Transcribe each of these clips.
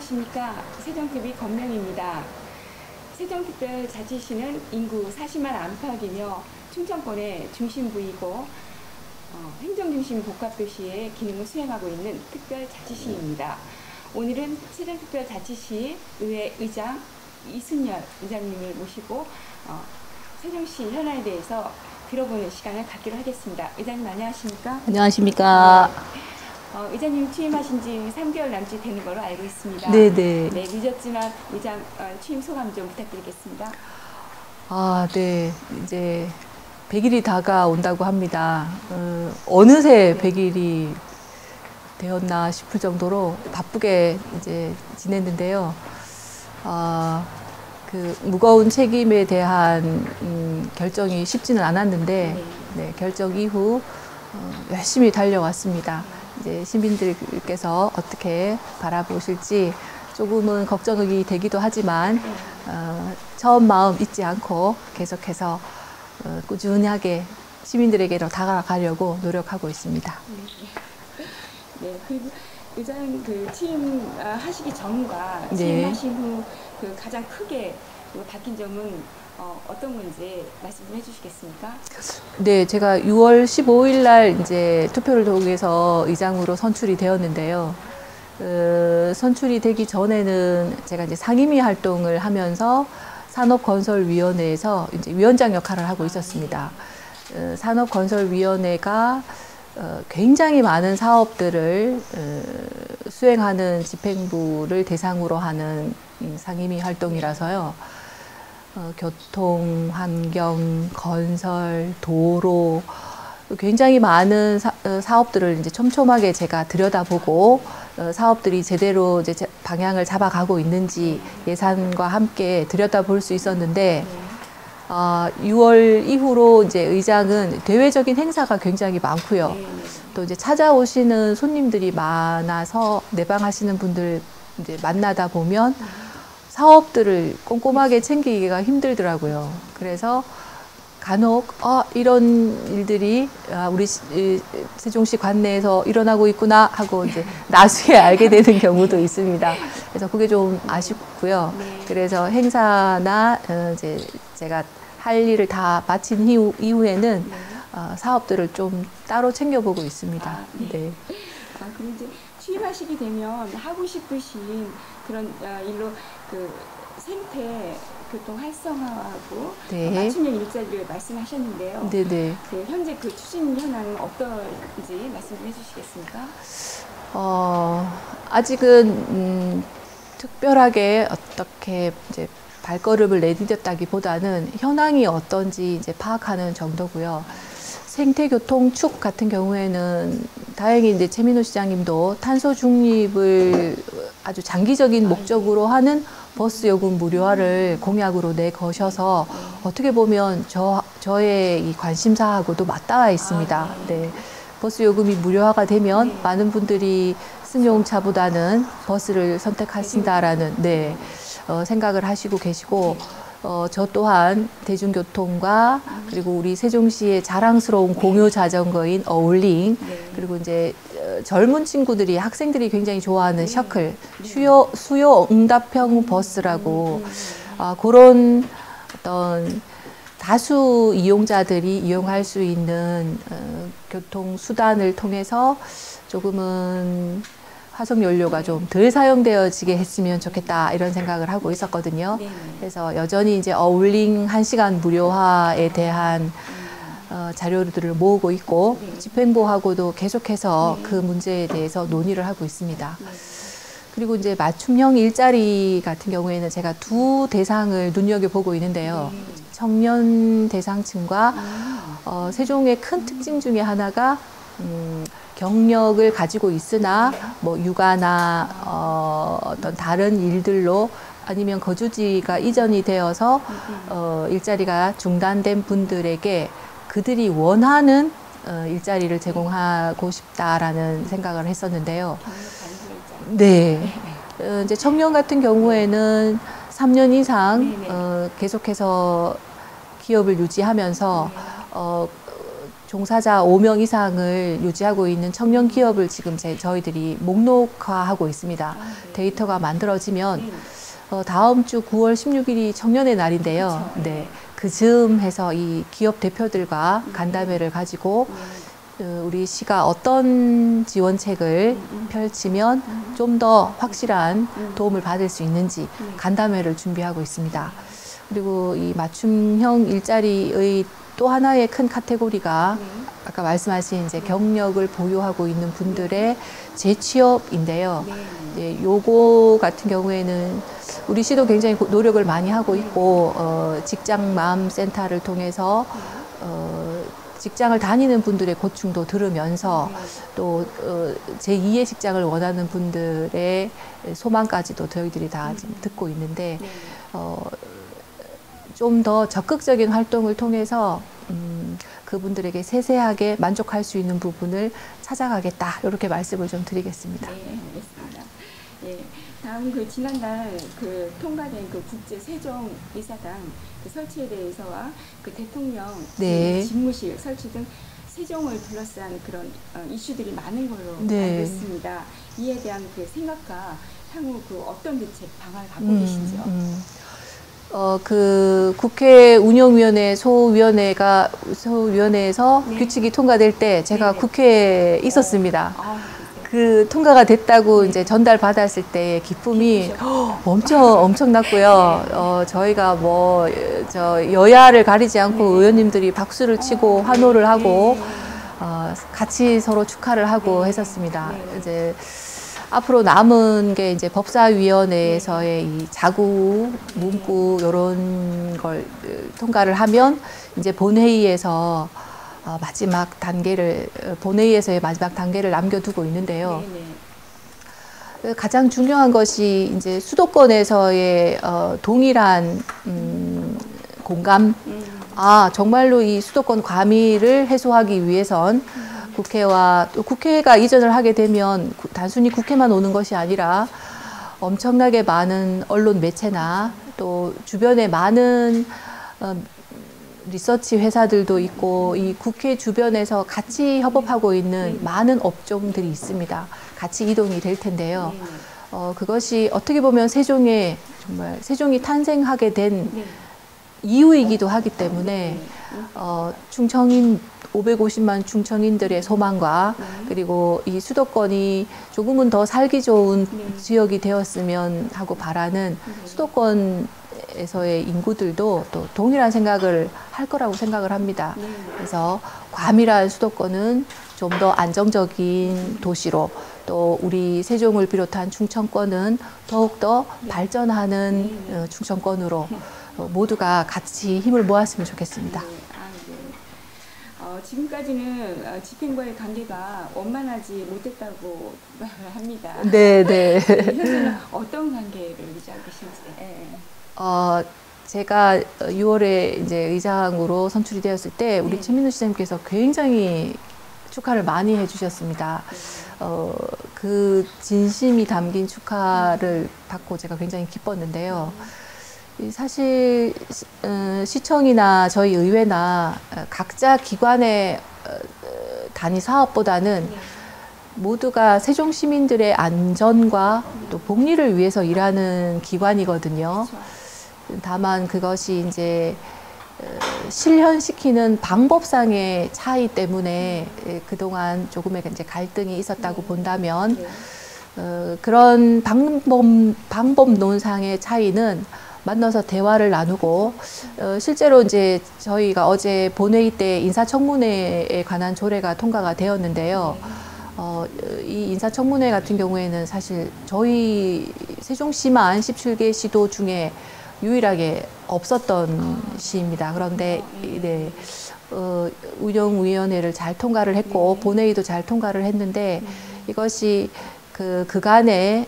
안녕하십니까. 세종TV 권명입니다. 세종특별자치시는 인구 40만 안팎이며 충청권의 중심부이고 행정중심 복합도시의 기능을 수행하고 있는 특별자치시입니다. 오늘은 세종특별자치시 의회 의장 이순열 의장님을 모시고 세종시 현안에 대해서 들어보는 시간을 갖기로 하겠습니다. 의장님 안녕하십니까? 안녕하십니까? 의장님 취임하신 지 3개월 남짓 되는 걸로 알고 있습니다. 네네. 네, 늦었지만 의장 취임 소감 좀 부탁드리겠습니다. 네. 이제 100일이 다가온다고 합니다. 어느새 100일이 되었나 싶을 정도로 바쁘게 이제 지냈는데요. 그 무거운 책임에 대한 결정이 쉽지는 않았는데, 네, 결정 이후 열심히 달려왔습니다. 이제 시민들께서 어떻게 바라보실지 조금은 걱정이 되기도 하지만 처음 마음 잊지 않고 계속해서 꾸준하게 시민들에게로 다가가려고 노력하고 있습니다. 네, 그리고 의장 그 취임하시기 전과 네. 취임하신 후 그 가장 크게 바뀐 점은 어떤 건지 말씀 좀 해주시겠습니까? 네, 제가 6월 15일 날 이제 투표를 통해서 의장으로 선출이 되었는데요. 선출이 되기 전에는 제가 이제 상임위 활동을 하면서 산업건설위원회에서 이제 위원장 역할을 하고 있었습니다. 산업건설위원회가 굉장히 많은 사업들을 수행하는 집행부를 대상으로 하는 상임위 활동이라서요. 교통, 환경, 건설, 도로 굉장히 많은 사업들을 이제 촘촘하게 제가 들여다보고 사업들이 제대로 이제 방향을 잡아가고 있는지 예산과 함께 들여다볼 수 있었는데 6월 이후로 이제 의장은 대외적인 행사가 굉장히 많고요. 또 이제 찾아오시는 손님들이 많아서 내방하시는 분들 이제 만나다 보면 사업들을 꼼꼼하게 챙기기가 힘들더라고요. 그래서 간혹 이런 일들이 우리 세종시 관내에서 일어나고 있구나 하고 이제 나중에 알게 되는 경우도 있습니다. 그래서 그게 좀 아쉽고요. 그래서 행사나 이제 제가 할 일을 다 마친 이후에는 사업들을 좀 따로 챙겨보고 있습니다. 네. 그리고 이제 취임하시게 되면 하고 싶으신 그런 일로 그 생태 교통 활성화하고 맞춤형 일자리를 말씀하셨는데요. 네네. 현재 그 추진 현황은 어떤지 말씀 좀 해주시겠습니까? 아직은 특별하게 어떻게 이제 발걸음을 내디뎠다기보다는 현황이 어떤지 이제 파악하는 정도고요. 생태교통축 같은 경우에는 다행히 이제 최민호 시장님도 탄소 중립을 아주 장기적인 목적으로 하는 버스 요금 무료화를 공약으로 내거셔서 어떻게 보면 저의 이 관심사하고도 맞닿아 있습니다. 네. 버스 요금이 무료화가 되면 많은 분들이 승용차보다는 버스를 선택하신다라는 생각을 하시고 계시고 저 또한 대중교통과 그리고 우리 세종시의 자랑스러운 공유 자전거인 어울링 그리고 이제 젊은 친구들이 학생들이 굉장히 좋아하는 셔클 수요 응답형 버스라고 그런 어떤 다수 이용자들이 이용할 수 있는 교통 수단을 통해서 조금은 화석 연료가 좀 덜 사용되어지게 했으면 좋겠다 이런 생각을 하고 있었거든요. 그래서 여전히 이제 어울링 1시간 무료화에 대한 자료들을 모으고 있고 집행부하고도 계속해서 그 문제에 대해서 논의를 하고 있습니다. 그리고 이제 맞춤형 일자리 같은 경우에는 제가 두 대상을 눈여겨보고 있는데요. 청년 대상층과 세종의 큰 특징 중에 하나가 경력을 가지고 있으나 뭐 육아나 어떤 다른 일들로 아니면 거주지가 이전이 되어서 일자리가 중단된 분들에게 그들이 원하는 일자리를 제공하고 싶다라는 생각을 했었는데요. 네. 이제 청년 같은 경우에는 3년 이상 계속해서 기업을 유지하면서 종사자 5명 이상을 유지하고 있는 청년 기업을 지금 저희들이 목록화하고 있습니다. 네. 데이터가 만들어지면 네. 다음 주 9월 16일이 청년의 날인데요. 그렇죠. 네. 그즈음 해서 이 기업 대표들과 간담회를 가지고 우리 시가 어떤 지원책을 펼치면 좀 더 확실한 도움을 받을 수 있는지 간담회를 준비하고 있습니다. 그리고 이 맞춤형 일자리의 또 하나의 큰 카테고리가 아까 말씀하신 이제 경력을 보유하고 있는 분들의 재취업인데요. 예, 요거 같은 경우에는 우리 시도 굉장히 노력을 많이 하고 있고 직장맘센터를 통해서 직장을 다니는 분들의 고충도 들으면서 또 제2의 직장을 원하는 분들의 소망까지도 저희들이 다 지금 듣고 있는데 좀 더 적극적인 활동을 통해서 그분들에게 세세하게 만족할 수 있는 부분을 찾아가겠다 이렇게 말씀을 좀 드리겠습니다. 네, 알겠습니다. 예, 다음 지난달 통과된 국제 세종 이사당 설치에 대해서와 대통령 네. 집무실 설치 등 세종을 둘러싼 그런 이슈들이 많은 걸로 네. 알고 있습니다. 이에 대한 생각과 향후 어떤 대책 방안을 갖고 계신지요? 국회 운영위원회 소위원회에서 네. 규칙이 통과될 때 제가 네. 국회에 있었습니다. 글쎄요. 통과가 됐다고 네. 이제 전달 받았을 때의 기쁨이 엄청났고요. 저희가 여야를 가리지 않고 의원님들이 박수를 치고 환호를 하고 같이 서로 축하를 하고 했었습니다. 이제 앞으로 남은 게 이제 법사위원회에서의 이 자구, 문구 이런 걸 통과를 하면 이제 본회의에서의 마지막 단계를 남겨두고 있는데요. 가장 중요한 것이 이제 수도권에서의 동일한 공감. 정말로 이 수도권 과밀을 해소하기 위해선 국회가 이전을 하게 되면 단순히 국회만 오는 것이 아니라 엄청나게 많은 언론 매체나 또 주변에 많은 리서치 회사들도 있고 이 국회 주변에서 같이 협업하고 있는 많은 업종들이 있습니다. 같이 이동이 될 텐데요. 그것이 어떻게 보면 세종이 탄생하게 된 이유이기도 하기 때문에 충청인 550만 충청인들의 소망과 그리고 이 수도권이 조금은 더 살기 좋은 지역이 되었으면 하고 바라는 수도권에서의 인구들도 또 동일한 생각을 할 거라고 생각을 합니다. 그래서 과밀한 수도권은 좀 더 안정적인 도시로 또 우리 세종을 비롯한 충청권은 더욱더 발전하는 충청권으로 모두가 같이 힘을 모았으면 좋겠습니다. 지금까지는 집행과의 관계가 원만하지 못했다고 말을 합니다. 네. 현재는 어떤 관계를 유지하고 계신지. 제가 6월에 이제 의장으로 선출이 되었을 때 우리 최민우 시장님께서 굉장히 축하를 많이 해주셨습니다. 그 진심이 담긴 축하를 받고 제가 굉장히 기뻤는데요. 사실 시청이나 저희 의회나 각자 기관의 단위 사업보다는 모두가 세종 시민들의 안전과 또 복리를 위해서 일하는 기관이거든요. 다만 그것이 이제 실현시키는 방법상의 차이 때문에 그동안 조금의 이제 갈등이 있었다고 본다면 그런 방법론상의 차이는 만나서 대화를 나누고 실제로 이제 저희가 어제 본회의 때 인사청문회에 관한 조례가 통과가 되었는데요. 이 인사청문회 같은 경우에는 사실 저희 세종시만 17개 시도 중에 유일하게 없었던 시입니다. 그런데 운영위원회를 잘 통과를 했고 본회의도 잘 통과를 했는데 이것이 그간에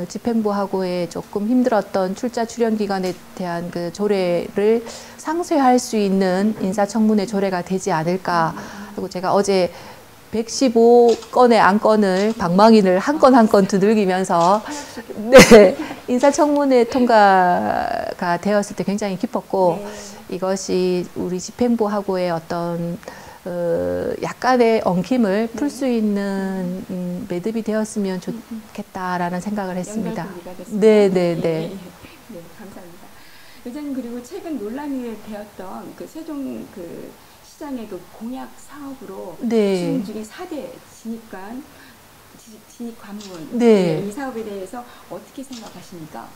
집행부하고의 조금 힘들었던 출자 출연 기간에 대한 그 조례를 상쇄할 수 있는 인사청문회 조례가 되지 않을까. 그리고 제가 어제 115건의 안건을 방망이를 한 건 한 건 두들기면서 인사청문회 통과가 되었을 때 굉장히 기뻤고 이것이 우리 집행부하고의 어떤 약간의 엉킴을 풀 수 있는 매듭이 되었으면 좋겠다라는 생각을 했습니다. 연결고리가 됐습니다. 네. 네, 감사합니다. 의장님, 그리고 최근 논란이 되었던 그 세종 그 시장의 그 공약 사업으로 추진 중인 4대 진입 관문 이 사업에 대해서 어떻게 생각하십니까?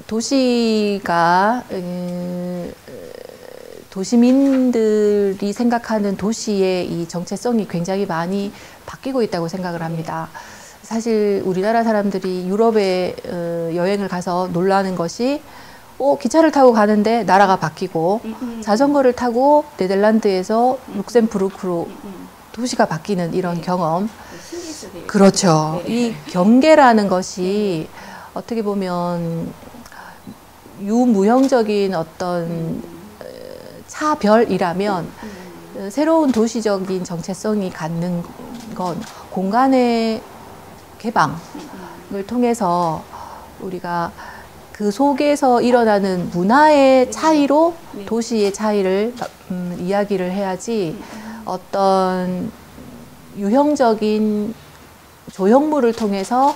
도시가 도시민들이 생각하는 도시의 이 정체성이 굉장히 많이 바뀌고 있다고 생각을 합니다. 사실 우리나라 사람들이 유럽에 여행을 가서 놀라는 것이 기차를 타고 가는데 나라가 바뀌고 자전거를 타고 네덜란드에서 룩셈부르크로 도시가 바뀌는 이런 경험. 그렇죠. 이 경계라는 것이 어떻게 보면 유무형적인 어떤 차별이라면 새로운 도시적인 정체성이 갖는 건 공간의 개방을 통해서 우리가 그 속에서 일어나는 문화의 차이로 도시의 차이를 이야기를 해야지 어떤 유형적인 조형물을 통해서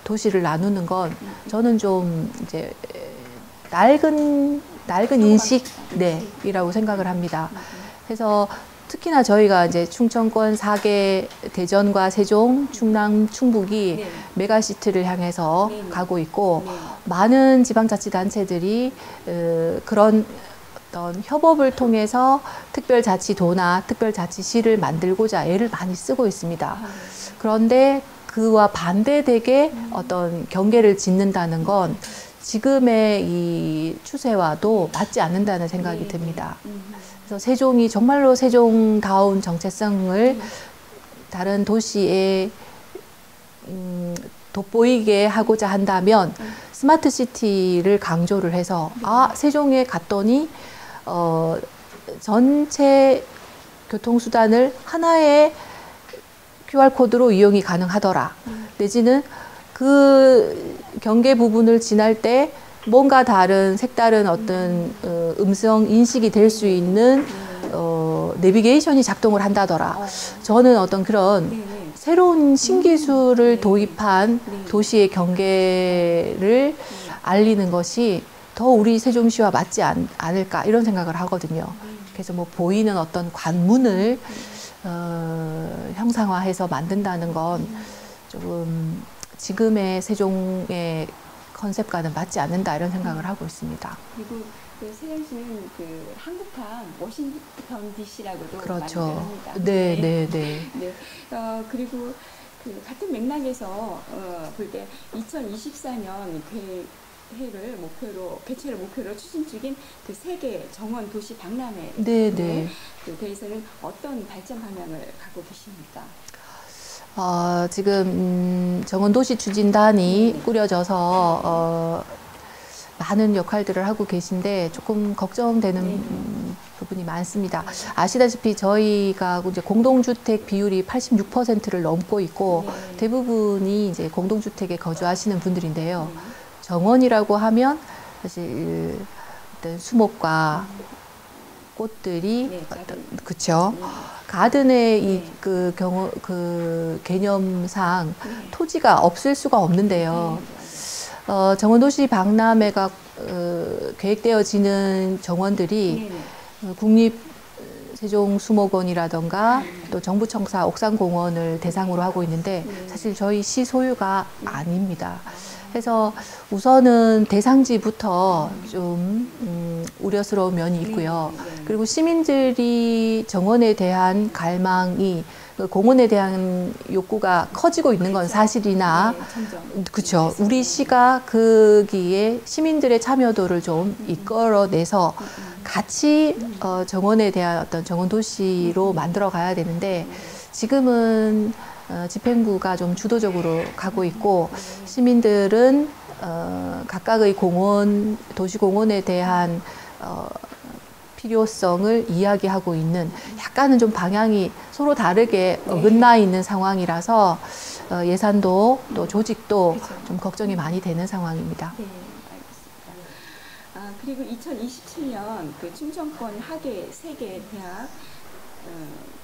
도시를 나누는 건 저는 좀 이제 낡은 인식이라고 생각을 합니다. 그래서 특히나 저희가 이제 충청권 4개 대전과 세종, 충남, 충북이 메가시티를 향해서 가고 있고 많은 지방자치단체들이 그런 어떤 협업을 통해서 특별자치도나 특별자치시를 만들고자 애를 많이 쓰고 있습니다. 그런데 그와 반대되게 어떤 경계를 짓는다는 건 지금의 이 추세와도 맞지 않는다는 생각이 듭니다. 그래서 세종이 정말로 세종다운 정체성을 다른 도시에 돋보이게 하고자 한다면 스마트 시티를 강조를 해서 세종에 갔더니 전체 교통수단을 하나의 QR코드로 이용이 가능하더라. 내지는 그 경계 부분을 지날 때 뭔가 다른 색다른 어떤 음성 인식이 될 수 있는 내비게이션이 작동을 한다더라. 저는 어떤 그런 새로운 신기술을 도입한 도시의 경계를 알리는 것이 더 우리 세종시와 맞지 않을까 이런 생각을 하거든요. 그래서 뭐 보이는 어떤 관문을 형상화해서 만든다는 건 조금 지금의 세종의 컨셉과는 맞지 않는다 이런 생각을 하고 있습니다. 그리고 그 세종시는 그 한국판 워싱턴 DC라고도 그렇죠. 말을 합니다. 네. 그리고 그 같은 맥락에서 볼 때 2024년 개최를 목표로 추진 중인 그 세계 정원 도시 박람회 그 대해서는 어떤 발전 방향을 갖고 계십니까? 지금 정원도시 추진단이 꾸려져서 많은 역할들을 하고 계신데 조금 걱정되는 부분이 많습니다. 아시다시피 저희가 이제 공동주택 비율이 86%를 넘고 있고 대부분이 이제 공동주택에 거주하시는 분들인데요. 정원이라고 하면 사실 어떤 수목과 꽃들이 그렇죠. 가든의 그 개념상 토지가 없을 수가 없는데요. 정원도시 박람회가 계획되어지는 정원들이 국립세종수목원이라던가 또 정부청사 옥산공원을 대상으로 하고 있는데 사실 저희 시 소유가 아닙니다. 그래서 우선은 대상지부터 좀 우려스러운 면이 있고요. 그리고 시민들이 정원에 대한 갈망이 공원에 대한 욕구가 커지고 있는 건 사실이나 그렇죠. 우리 시가 거기에 시민들의 참여도를 좀 이끌어내서 같이 정원에 대한 어떤 정원 도시로 만들어 가야 되는데 지금은 집행부가 좀 주도적으로 가고 있고 시민들은 각각의 공원, 도시공원에 대한 필요성을 이야기하고 있는 약간은 좀 방향이 서로 다르게 어긋나 있는 상황이라서 예산도 또 조직도 좀 걱정이 많이 되는 상황입니다. 네, 알겠습니다. 그리고 2027년 그 충청권 하계 세계 대학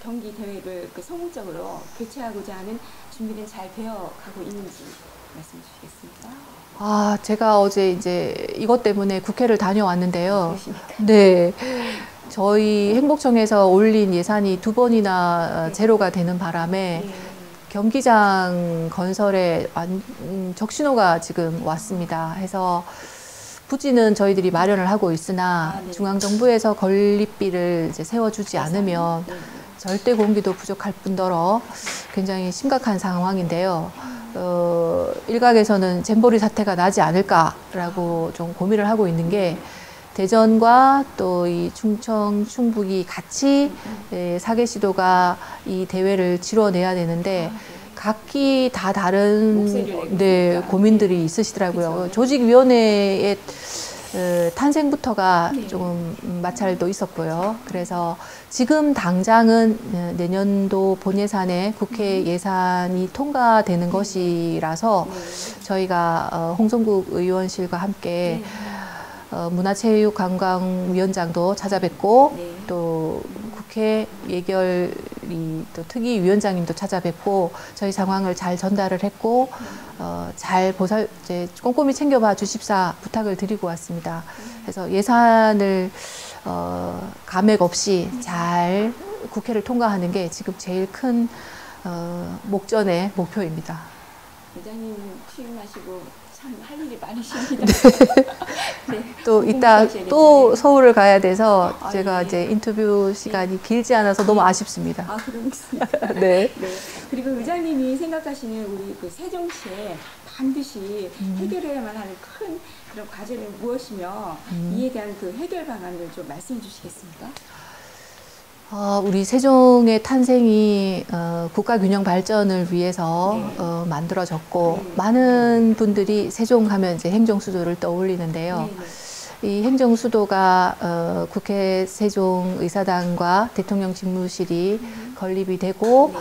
경기 대회를 그 성공적으로 개최하고자 하는 준비는 잘 되어 가고 있는지 말씀해 주시겠습니까? 제가 어제 이제 이것 때문에 국회를 다녀왔는데요. 그러십니까? 네. 저희 행복청에서 올린 예산이 2번이나 네. 제로가 되는 바람에 네. 경기장 건설에 적신호가 지금 왔습니다. 해서 부지는 저희들이 마련을 하고 있으나 네. 중앙정부에서 건립비를 이제 세워주지 않으면 네. 절대 공기도 부족할 뿐더러 굉장히 심각한 상황인데요. 일각에서는 잼버리 사태가 나지 않을까라고 좀 고민을 하고 있는 게 대전과 또 이 충청, 충북이 같이 사계시도가 이 대회를 치러내야 되는데 각기 다 다른 고민들이 있으시더라고요. 그렇죠. 조직위원회의 탄생부터가 네. 조금 마찰도 있었고요. 그래서 지금 당장은 내년도 본예산에 국회 예산이 통과되는 것이라서 저희가 홍성국 의원실과 함께 문화체육관광위원장도 찾아뵙고 네. 또 국회 예결위 또 특위위원장님도 찾아뵙고 저희 상황을 잘 전달을 했고 잘 이제 꼼꼼히 챙겨봐 주십사 부탁을 드리고 왔습니다. 그래서 예산을 감액 없이 잘 국회를 통과하는 게 지금 제일 큰 목전의 목표입니다. 회장님 취임하시고 참 할 일이 많으십니다. 네. 또 이따 또 서울을 가야 돼서 아, 제가 예. 이제 인터뷰 시간이 길지 않아서 너무 아쉽습니다. 그렇습니까? 네. 네. 그리고 의장님이 생각하시는 우리 그 세종시에 반드시 해결해야만 하는 큰 그런 과제는 무엇이며 이에 대한 그 해결 방안을 좀 말씀해 주시겠습니까? 우리 세종의 탄생이 국가균형 발전을 위해서 만들어졌고 많은 분들이 세종하면 이제 행정수도를 떠올리는데요. 이 행정수도가 국회 세종의사당과 대통령 집무실이 건립이 되고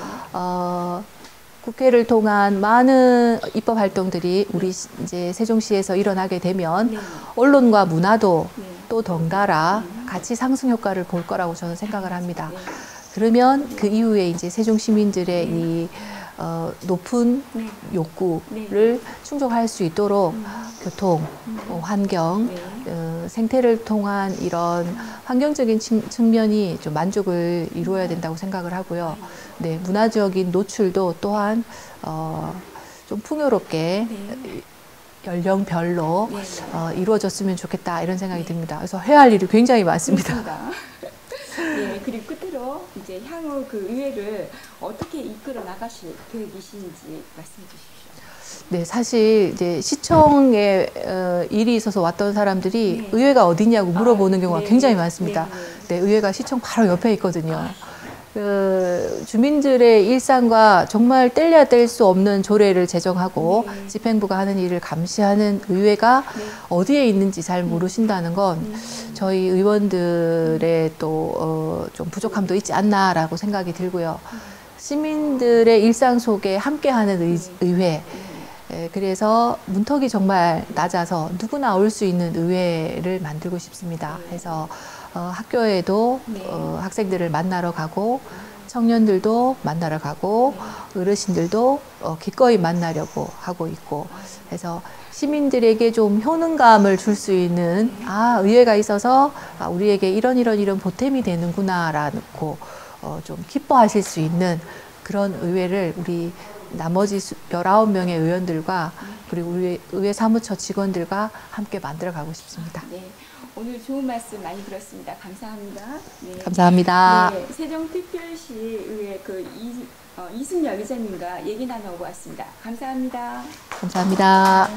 국회를 통한 많은 입법 활동들이 우리 이제 세종시에서 일어나게 되면 언론과 문화도 또 덩달아 같이 상승 효과를 볼 거라고 저는 생각을 합니다. 그러면 그 이후에 이제 세종 시민들의 이 높은 욕구를 충족할 수 있도록 교통, 환경, 생태를 통한 이런 환경적인 측면이 좀 만족을 이루어야 된다고 생각을 하고요. 네, 문화적인 노출도 또한 좀 풍요롭게 연령별로 이루어졌으면 좋겠다 이런 생각이 듭니다. 그래서 해야 할 일이 굉장히 많습니다. 네, 그리고 끝으로 이제 향후 그 의회를 어떻게 이끌어 나가실 계획이신지 말씀해 주십시오. 네, 사실 이제 시청에 일이 있어서 왔던 사람들이 의회가 어디냐고 물어보는 경우가 굉장히 많습니다. 네, 의회가 시청 바로 옆에 있거든요. 주민들의 일상과 정말 뗄래야 뗄 수 없는 조례를 제정하고 집행부가 하는 일을 감시하는 의회가 어디에 있는지 잘 모르신다는 건 저희 의원들의 또 좀 부족함도 있지 않나라고 생각이 들고요. 시민들의 일상 속에 함께하는 의회. 그래서 문턱이 정말 낮아서 누구나 올 수 있는 의회를 만들고 싶습니다. 그래서 학교에도 학생들을 만나러 가고 청년들도 만나러 가고 어르신들도 기꺼이 만나려고 하고 있고 해서 시민들에게 좀 효능감을 줄 수 있는 의회가 있어서 우리에게 이런 보탬이 되는구나라고 좀 기뻐하실 수 있는 그런 의회를 우리 나머지 19명의 의원들과 그리고 우리 의회 사무처 직원들과 함께 만들어 가고 싶습니다. 네, 오늘 좋은 말씀 많이 들었습니다. 감사합니다. 네. 감사합니다. 네, 세종특별시 의회 그 이순열 의장님과 얘기 나눠보았습니다. 감사합니다. 감사합니다.